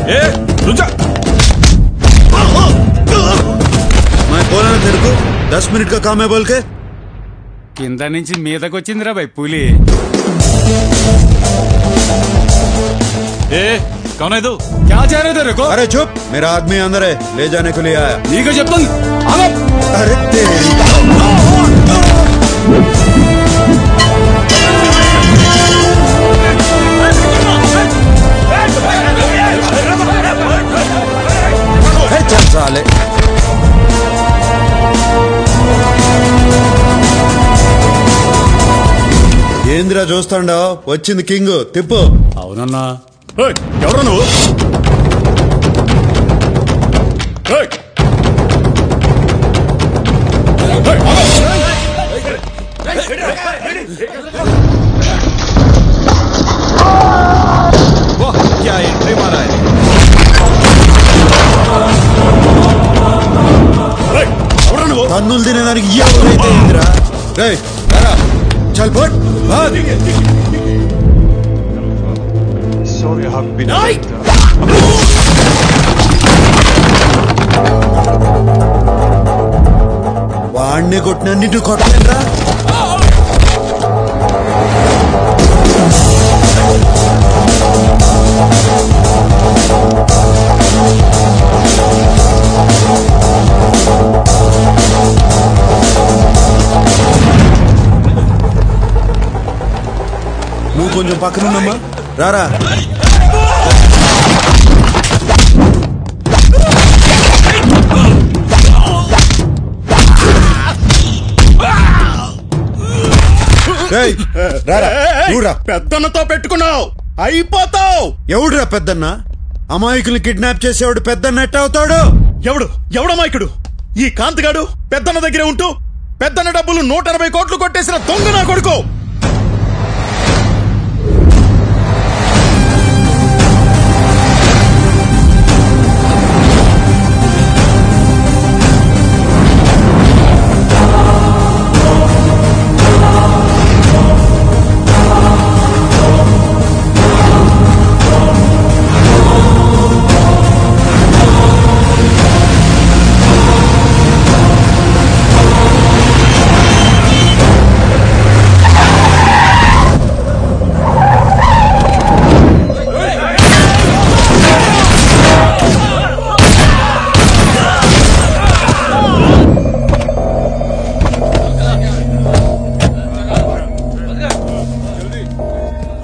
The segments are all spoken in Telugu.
मैं बोला ना तेरे को 10 मिनट का काम है बोल के। కింద నుంచి మీదకి వచ్చిందిరా భయ్ పులి. कौन है तू? क्या चाह रहे तेरे को? अरे चुप, मेरा आदमी अंदर है, ले जाने के लिए आया। ठीक है जब अरे तेरी चल साले। ఏంద్రా చూస్తాండా వచ్చింది కింగ్ తిప్పు. అవునన్నా. ఎవరు నువ్వు? क्या एंट्री मारा है? తన్నులు తినేదానికి ఎవరైతే ఏంద్రా? चल फुट వాడిని కొట్టిన నిన్ను కొట్టలేదురా. నువ్వు కొంచెం పక్కనున్నమ్మా రారా. పెద్దన్నతో పెట్టుకున్నావు అయిపోతావు. ఎవడురా పెద్దన్న? అమాయకుల్ని కిడ్నాప్ చేసేవాడు పెద్దన్న ఎట్ట అవుతాడు? ఎవడమాయకుడు? ఈ కాంతిగాడు పెద్దన్న దగ్గరే ఉంటూ పెద్దన్న డబ్బులు 180 కోట్లు కొట్టేసిన దొంగ నా కొడుకు.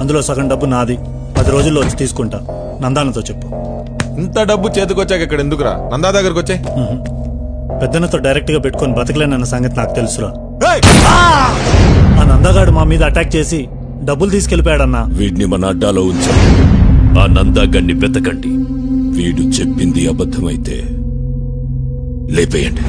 అందులో సగం డబ్బు నాది, 10 రోజుల్లో వచ్చి తీసుకుంటా. నందానతో చెప్పు. ఇంత డబ్బు చేతికొచ్చాక ఇక్కడ ఎందుకురా? నందా దగ్గరకు వచ్చే. పెద్దనతో డైరెక్ట్ గా పెట్టుకుని బతకలేనన్న సంగతి నాకు తెలుసురా. ఆ నందాగాడు మా మీద అటాక్ చేసి డబ్బులు తీసుకెళ్లిపోయాడన్నా. వీడిని మన అడ్డాలో ఉంచాం. ఆ నందాగాడిని వెతకండి. వీడు చెప్పింది అబద్ధమైతే లేపేయండి.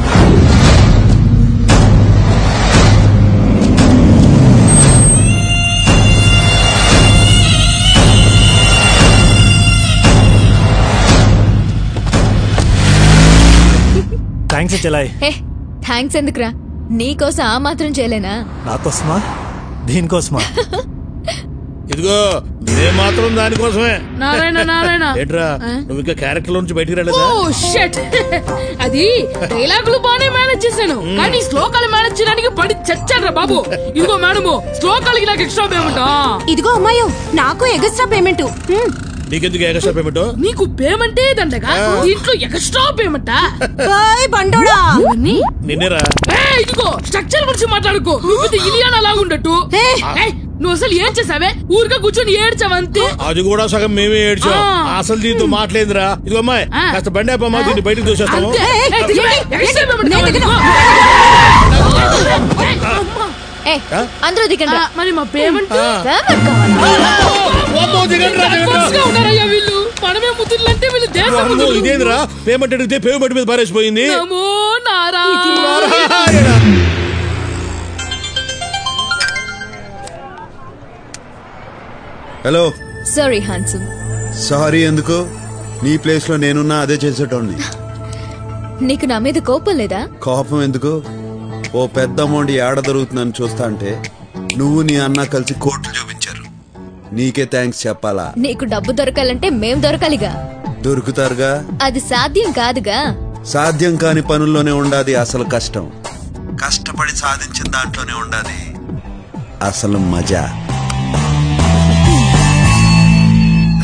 థ్యాంక్స్ చెలాయ్. థ్యాంక్స్ ఎందుకురా? నీకోసం ఆ మాత్రం చేయలేనా? నాకోసమా? దీనికోసమా? ఇదిగో ఏ మాత్రం దానికోసమే. నారాయణ నారాయణ ఏంట్రా నువ్వు ఇంకా క్యారెక్టర్ నుంచి బయటికి రాలేదా? అది డైలాగులు బానే మేనేజ్ చేశాను, కానీ శ్లోకాలు మేనేజ్ చేయడానికి పడి చచ్చాడ్రా బాబు. ఇదిగో మేడము, శ్లోకాలకి నాకు ఎక్స్ట్రా పేమెంట్. ఇదిగో అమ్మాయో, నాకు ఎక్స్ట్రా పేమెంట్. నీకెందుకు ఎక్స్ట్రా పేమెంట్? నీకు పేమెంటే దండగా, దీంట్లో ఎక్స్ట్రా పేమెంట్. నిన్నేరా? ఇదిగో స్ట్రక్చర్ గురించి మాట్లాడుకో. నువ్వు ఇలియానా లాగుండట్టు. నువ్వు అసలు ఏం చేసావే? ఊరిగా కూర్చొని ఏడ్చావంతే. అది కూడా సగం మేమే ఏడ్చాం. అసలు దీంతో మాట్లాడిందిరా. ఇదిగో అమ్మాయి, కాస్త బండి ఆపమ్మా, దీన్ని బయటకు దూసేస్తాము. అందరూ దిగండి. మరి మా పేమెంట్ వీళ్ళు పడమే ముద్దులంటే వీళ్ళు దేశం. ఇదేంద్రా పేమెంట్ అడిగితే పేమెంట్ మీద పారేసిపోయింది. హలో. Sorry handsome. సారీ ఎందుకు? నీ ప్లేస్ లో నేనున్నా అదే చేసేటోడిని. నీకు నా మీద కోపం లేదా? కోపం ఎందుకు? ఓ పెద్ద అమౌంట్ ఏడ దొరుకుతుందని చూస్తా అంటే నువ్వు నీ అన్న కలిసి కోర్టు చూపించారు. నీకే థ్యాంక్స్ చెప్పాలా? నీకు డబ్బు దొరకాలంటే మేం దొరకాలిగా. దొరుకుతారుగా. అది సాధ్యం కాదుగా. సాధ్యం కాని పనుల్లోనే ఉండాది అసలు కష్టం. కష్టపడి సాధించిన దాంట్లోనే ఉండాది అసలు మజా.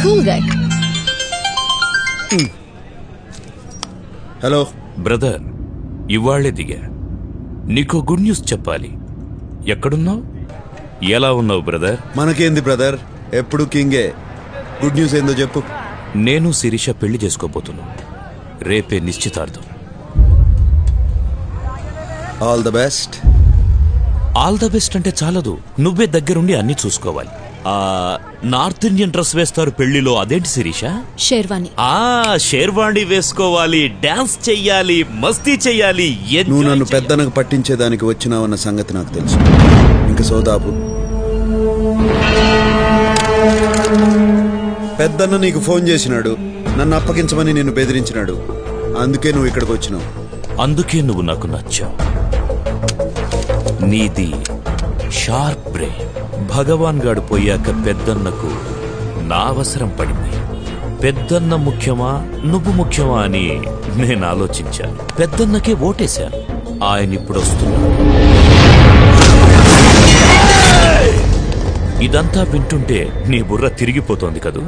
Cool guy. హలో బ్రదర్, ఇవాళ్లే దిగా. నీకో గుడ్ న్యూస్ చెప్పాలి. ఎక్కడున్నావు? ఎలా ఉన్నావు బ్రదర్? మనకేంది బ్రదర్, ఎప్పుడు కింగే. గుడ్ న్యూస్ ఏందో చెప్పు. నేను శిరీష పెళ్లి చేసుకోబోతున్నా. రేపే నిశ్చితార్థం. All the best. All the best అంటే చాలదు, నువ్వే దగ్గరుండి అన్ని చూసుకోవాలి. నార్త్ ఇండియన్ డ్రెస్ వేస్తారు పెళ్లిలో, అదేంటి శిరీష? షేర్వాణి. షేర్వాణి వేసుకోవాలి, డాన్స్ చెయ్యాలి, మస్తీ చెయ్యాలి. నువ్వు నన్ను పెద్దనకు పట్టించేదానికి వచ్చినావన్న సంగతి నాకు తెలుసు. ఇంక సోదాపు. పెద్దన్న నీకు ఫోన్ చేసినాడు, నన్ను అప్పగించమని నిన్ను బెదిరించినాడు. అందుకే నువ్వు ఇక్కడికి వచ్చినావు. అందుకే నువ్వు నాకు నచ్చావు. నీది షార్ప్ బ్రెయిన్. భగవాన్ గాడు పోయాక పెద్దన్నకు నా అవసరం పడింది. పెద్దన్న ముఖ్యమా నువ్వు ముఖ్యమా అని నేను ఆలోచించాను. పెద్దన్నకే ఓటేశాను. ఆయన ఇప్పుడు వస్తున్నాడు. ఇదంతా వింటుంటే నీ బుర్ర తిరిగిపోతోంది కదూ?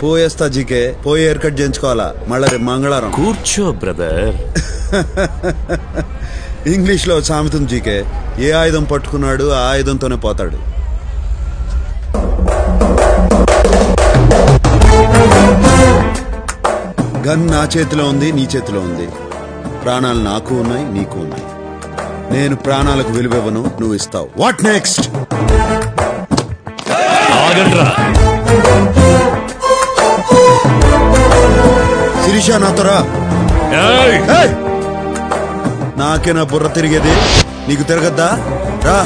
పోయేస్తా జీకే. పోయి హెయిర్ కట్ చేయించుకోవాలా మళ్ళా రేపు మంగళవారం. కూర్చో బ్రదర్. ఇంగ్లీష్ లో సామెతం జీకే, ఏ ఆయుధం పట్టుకున్నాడు ఆ ఆయుధంతోనే పోతాడు. గన్ నా చేతిలో ఉంది, నీ చేతిలో ఉంది. ప్రాణాలు నాకు ఉన్నాయి, నీకు ఉన్నాయి. నేను ప్రాణాలకు విలువివ్వను, నువ్వు ఇస్తావు. What next? శిరీష నాతో రా. నాకే నా బుర్ర తిరిగేది, నీకు తిరగద్దా? రా.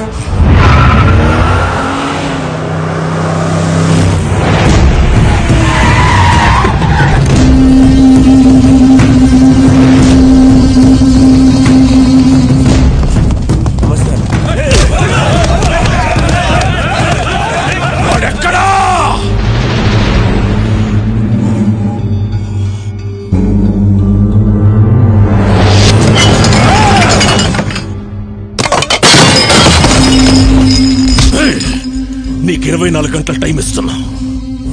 నీకు 24 గంటల టైం ఇస్తున్నా.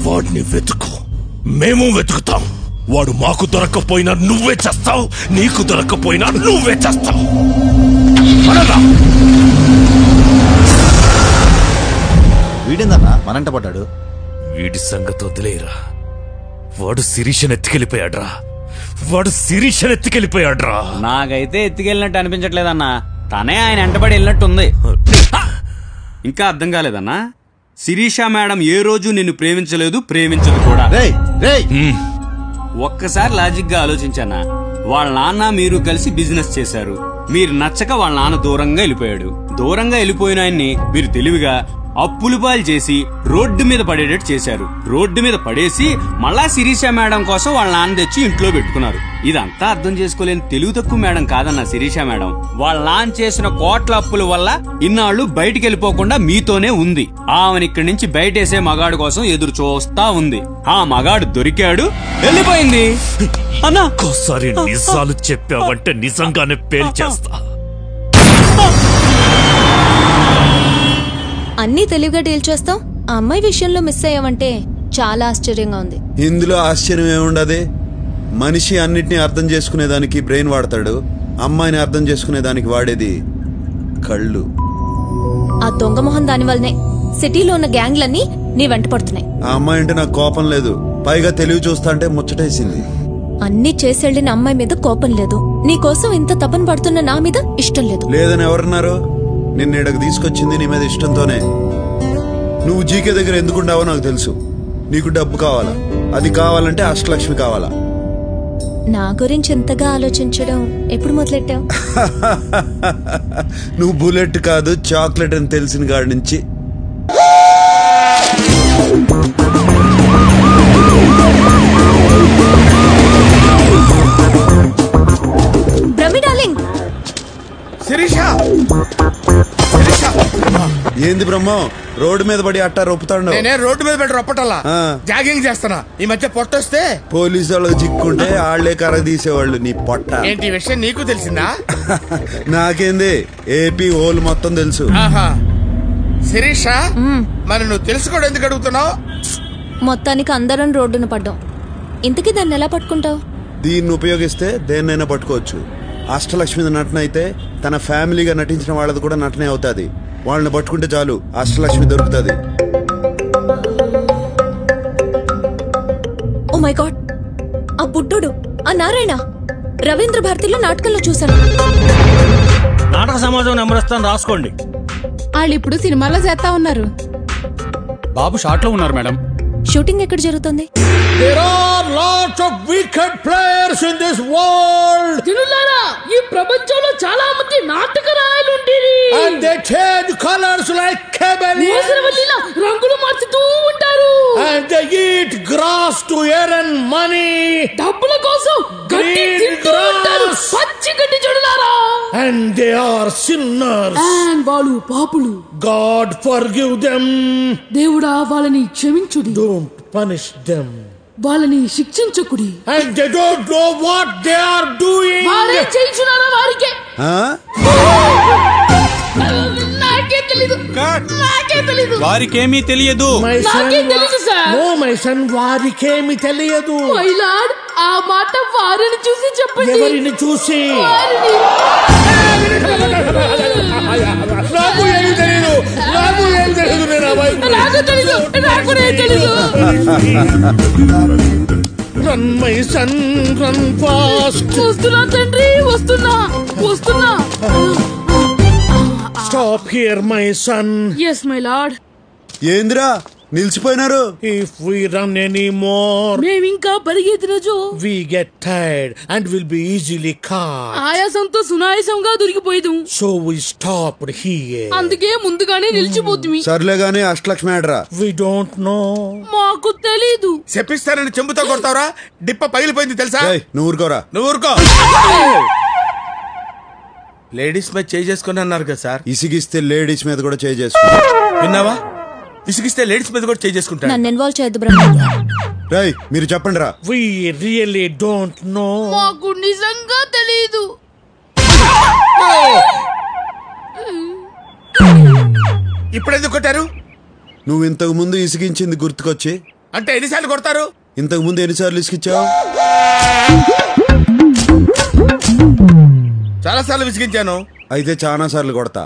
వాడిని వెతుకు, మేము వెతుకుతాం. వాడు మాకు దొరక్కపోయినా నువ్వే చేస్తావు, నీకు దొరక్కపోయినా నువ్వే చేస్తావు. వీడిందన్నా మనంట పడ్డాడు. వీడి సంగతి వదిలేరా. వాడు శిరీషను ఎత్తుకెళ్ళిపోయాడ్రా. నాకైతే ఎత్తుకెళ్ళినట్టు అనిపించట్లేదన్నా. తనే ఆయన వెంటబడి వెళ్ళినట్టుంది. ఇంకా అర్థం కాలేదన్నా? శిరీష మేడం ఏ రోజు నిన్ను ప్రేమించలేదు, ప్రేమించదు కూడా. ఒక్కసారి లాజిక్ గా ఆలోచించానా? వాళ్ళ నాన్న మీరు కలిసి బిజినెస్ చేశారు. మీరు నచ్చక వాళ్ళ నాన్న దూరంగా వెళ్ళిపోయాడు. దూరంగా వెళ్ళిపోయిన ఆయన్ని మీరు తెలివిగా అప్పులు పాలు చేసి రోడ్డు మీద పడేటట్టు చేశారు. రోడ్డు మీద పడేసి మళ్ళా శిరీష మేడం కోసం వాళ్ళ నాన్న తెచ్చి ఇంట్లో పెట్టుకున్నారు. ఇదంతా అర్థం చేసుకోలేని తెలుగు తక్కువ మేడం కాదన్న శిరీష మేడం. వాళ్ళ నాన్న చేసిన కోట్ల అప్పుల వల్ల ఇన్నాళ్లు బయటికి వెళ్ళిపోకుండా మీతోనే ఉంది. ఆమెను ఇక్కడి నుంచి బయటేసే మగాడు కోసం ఎదురు చూస్తా ఉంది. ఆ మగాడు దొరికాడు, వెళ్ళిపోయింది. అన్నా ఒక్కోసారి నిజాలు చెప్పావంటే నిజంగానే పేల్చేస్తా. అన్నీ తెలివిగా డీల్ చేస్తాం. ఆ అమ్మాయి విషయంలో మిస్ అయ్యావంటే చాలా ఆశ్చర్యంగా ఉంది. ఇందులో ఆశ్చర్యం ఏముండదు. మనిషి అన్నిటినీ అర్థం చేసుకునేదానికి బ్రెయిన్ వాడతాడు, అమ్మాయిని అర్థం చేసుకునేదానికి వాడేది కళ్ళు. ఆ దొంగ మొహం దాని వల్లనే సిటీలో ఉన్న గ్యాంగ్లన్నీ నీ వెంట పడుతున్నాయి. ఆ అమ్మాయి అంటే నాకు కోపం లేదు, పైగా తెలివి చూస్తా అంటే ముచ్చటేసింది. అన్ని చేసెళ్లిన అమ్మాయి మీద కోపం లేదు, నీకోసం ఇంత తపన పడుతున్న నా మీద ఇష్టం లేదు. లేదని ఎవరన్నారు? నిన్న ఇక్కడికి తీసుకొచ్చింది నీ మీద ఇష్టంతోనే. నువ్వు జీకే దగ్గర ఎందుకుంటావో నాకు తెలుసు. నీకు డబ్బు కావాలా, అది కావాలంటే అష్టలక్ష్మి కావాలా. నా గురించి ఎంతగా ఆలోచించడం ఎప్పుడు మొదలెట్టావు? నువ్వు బుల్లెట్ కాదు చాక్లెట్ అని తెలిసిన కాడి నుంచి. ఏంది బ్రహ్మం, రోడ్డు మీద పడి అట్టా రొప్పుతాడు. నేనే రోడ్డు మీద పెట్టి రొప్పటల్లా, జాగింగ్ చేస్తానా. ఈ మధ్య పొట్టొస్తే పోలీసు వాళ్ళకి చిక్కుంటే ఆళ్లే కర్ర తీసేవాళ్ళు. నీ పొట్ట ఏంటి విషయం నీకు తెలిసిందా? నాకేంది, ఏపీ హోల్ మొత్తం తెలుసు. శిరీష, మరి నువ్వు తెలుసుకోవడం ఎందుకు అడుగుతున్నావు? మొత్తానికి అందరం రోడ్డున పడ్డాం. ఇంతకీ దాన్ని ఎలా పట్టుకుంటావు? దీన్ని ఉపయోగిస్తే దేన్నైనా పట్టుకోవచ్చు. అష్టలక్ష్మి నటన అయితే తన ఫ్యామిలీగా నటించిన వాళ్ళది కూడా నటనే అవుతుంది. వాళ్ళని పట్టుకుంటే చాలు, అష్టలక్ష్మి దొరుకుతుంది. ఓ మై గాడ్, ఆ బుడ్డోడు, ఆ నారాయణ రవీంద్ర భారతిలో నాటకంలో చూశాను. నాటక సమాజం నెంబర్ ఇస్తాను, రాసుకోండి. వాళ్ళు ఇప్పుడు సినిమాలో చేస్తా ఉన్నారు. బాబు షాట్ లో ఉన్నారు మేడం. షూటింగ్ ఎక్కడ జరుగుతుంది? There are lots of wicked players in this world. తినులారా, ఈ ప్రపంచంలో చాలా మంది నాటక రాయలు ఉండేది. And they change colors like chameleons. రంగులు మార్చుతూ ఉంటారు. And they eat grass to earn money. డబ్బుల కోసం గడ్డి తింటూ ఉంటారు. పచ్చి గడ్డి చెడులారా. And they are sinners. And వాళ్ళు పాపులు. God forgive them. దేవుడా వాళ్ళని క్షమించుడి. Don't punish them. వాళ్ళని శిక్షించకుడి. And they don't know what they are doing. వారే చేయించున్నారా వారికే. నాకే తెలీదు. నాకే తెలీదు. వారికేమీ తెలియదు. నాకే తెలీదు సార్. No my son, వారికేమి తెలియదు. మై లార్డ్, ఆ మాట వారిని చూసి చెప్పండి. ఎవరిని చూసి? వారిని. నాకు ఏమి తెలియదు. నాకు ఏమి తెలియదు. నాకు తెలీదు. నాకు తెలీదు. Run my son, run fast. వస్తున్నా తండ్రి, వస్తున్నా. Stop here my son. Yes my lord. ఏందిరా నిలిచిపోయినారు? If we run any more, మేమింకా పరిగెత్తిన రోజు we get tired and will be easily caught. ఆయాసంతో సునాయాసంగా దొరికిపోయేదు. So we stopped here. అందుకే ముందుగానే నిలిచిపోతుంది. సర్లే గానీ అష్టలక్ష్మి ఆడరా. We don't know. మాకు తెలీదు. చెప్పిస్తానని చెంబుతో కొడతావరా? డిప్ప పగిలిపోయింది తెలుసా? నువ్వు ఊరుకోరా. నువ్వు ఊరుకో. లేడీస్ మీద చేసుకుని అన్నారు కదా సార్. ఇసిగిస్తే లేడీస్ మీద కూడా చేసుకుంటా. విన్నావా? ఇసుకిస్తే లేడీస్ మీద కూడా చేసుకుంటా. నన్ను ఇన్వాల్వ్ చేయొద్దు బ్రహ్మ. రేయ్ మీరు చెప్పండి రా. We really don't know. మాకు నిజంగా తెలీదు. ఇప్పుడు ఎందుకు కొట్టారు? నువ్వు ఇంతకు ముందు ఇసిగించింది గుర్తుకొచ్చి. అంటే ఎన్నిసార్లు కొడతారు? ఇంతకు ముందు ఎన్నిసార్లు ఇసిగించావు? చాలా సార్లు విసిగించాను. అయితే చాలా సార్లు కొడతా.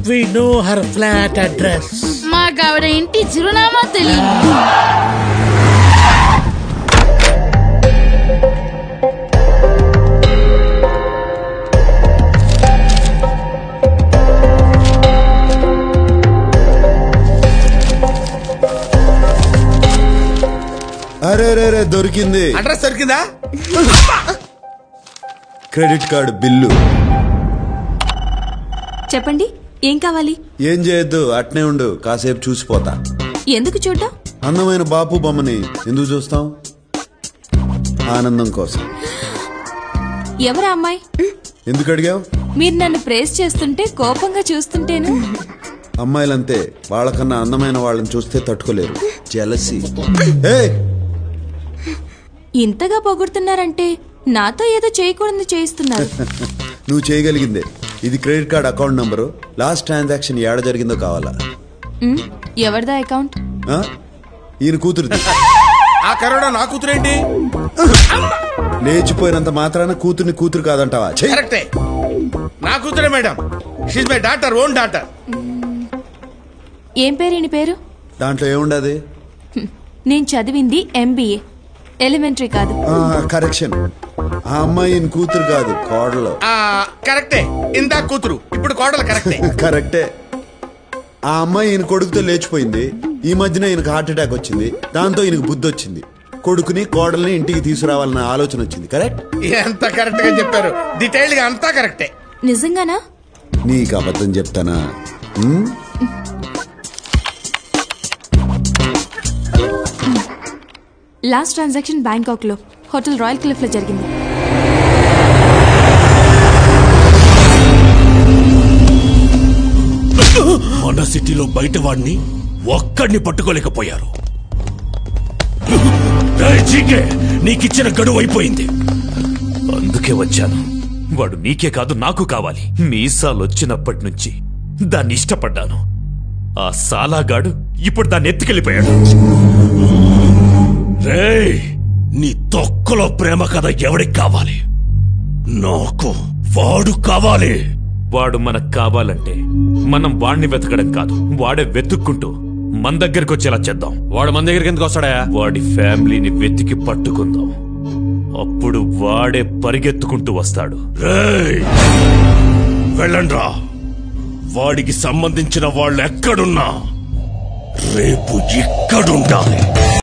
We know her flat address. మాకు ఆవిడ ఇంటి చిరునామా తెలీదు. అరే రే దొరికింది. అడ్రస్ దొరికిందా? Credit card bill. చెప్పండి, ఏం కావాలి? ఏం చేయొద్దు, అట్నే ఉండు, కాసేపు చూసిపోతా. ఎందుకు చూడ్డం? అందమైన బాపు బొమ్మని ఎందుకు చూస్తాం? ఆనందం కోసం. ఎవరా అమ్మాయి? ఎందుకు అడిగావు? మీరు నన్ను ప్రేస్ చేస్తుంటే కోపంగా చూస్తుంటేను. అమ్మాయిలంతే, వాళ్ళకన్నా అందమైన వాళ్ళని చూస్తే తట్టుకోలేరు. జెలసీ. ఇంతగా పొగుడుతున్నారంటే నాతో ఏదో చేయకూడదు చేయిస్తున్నారు. నువ్వు చేయగలిగిందే. ఇది credit card account number. Last transaction ఏడ జరిగిందో కావాలా? ఎవరిదా అకౌంట్? ఈయన కూతురుది. ఆ కరోనా నా కూతురేంటి? లేచిపోయినంత మాత్రాన కూతుర్ని కూతురు కాదంటావా? కరెక్టే, నా కూతురే madam. She's my daughter, own daughter. ఏం పేరు ఈయన పేరు? దాంట్లో ఏముండదు? నేను చదివింది MBA, ఎలిమెంటరీ కాదు. కరెక్షన్. ఆ అమ్మాయి ఈయన కూతురు కాదు, కోడలు. కరెక్టే, ఇందా కూతురు, ఇప్పుడు కోడలు. కరెక్టే కరెక్టే. ఆ అమ్మాయి ఈయన కొడుకుతో లేచిపోయింది. ఈ మధ్యన ఈయనకు హార్ట్ అటాక్ వచ్చింది. దాంతో ఈయనకు బుద్ధి వచ్చింది. కొడుకుని కోడల్ని ఇంటికి తీసుకురావాలన్న ఆలోచన వచ్చింది. కరెక్ట్? ఎంత కరెక్ట్ గా చెప్పారు. డీటెయిల్ గా అంతా కరెక్టే. నిజంగానా? నీకు అబద్ధం చెప్తానా? లాస్ట్ ట్రాన్సాక్షన్ బ్యాంకాక్ లో హోటల్ రాయల్ క్లిఫ్ లో జరిగింది. సిటీలో బయట వాడిని ఒక్కడిని పట్టుకోలేకపోయారు. జీకే, నీకిచ్చిన గడువు అయిపోయింది. అందుకే వచ్చాను. వాడు నీకే కాదు నాకు కావాలి. మీసాలొచ్చినప్పటి నుంచి దాన్ని ఇష్టపడ్డాను. ఆ సాలాగాడు ఇప్పుడు దాన్ని ఎత్తుకెళ్ళిపోయాడు. రేయ్, నీ తొక్కలో ప్రేమ కథ ఎవడికి కావాలి? నాకు వాడు కావాలి. వాడు మనకు కావాలంటే మనం వాడిని వెతకడం కాదు, వాడే వెతుక్కుంటూ మన దగ్గరికి వచ్చేలా చేద్దాం. వాడు మన దగ్గరికి ఎందుకు వస్తాడా? వాడి ఫ్యామిలీని వెతికి పట్టుకుందాం. అప్పుడు వాడే పరిగెత్తుకుంటూ వస్తాడు. రేయ్, వెళ్ళండ్రా. వాడికి సంబంధించిన వాళ్ళు ఎక్కడున్నా రేపు ఇక్కడుండాలి.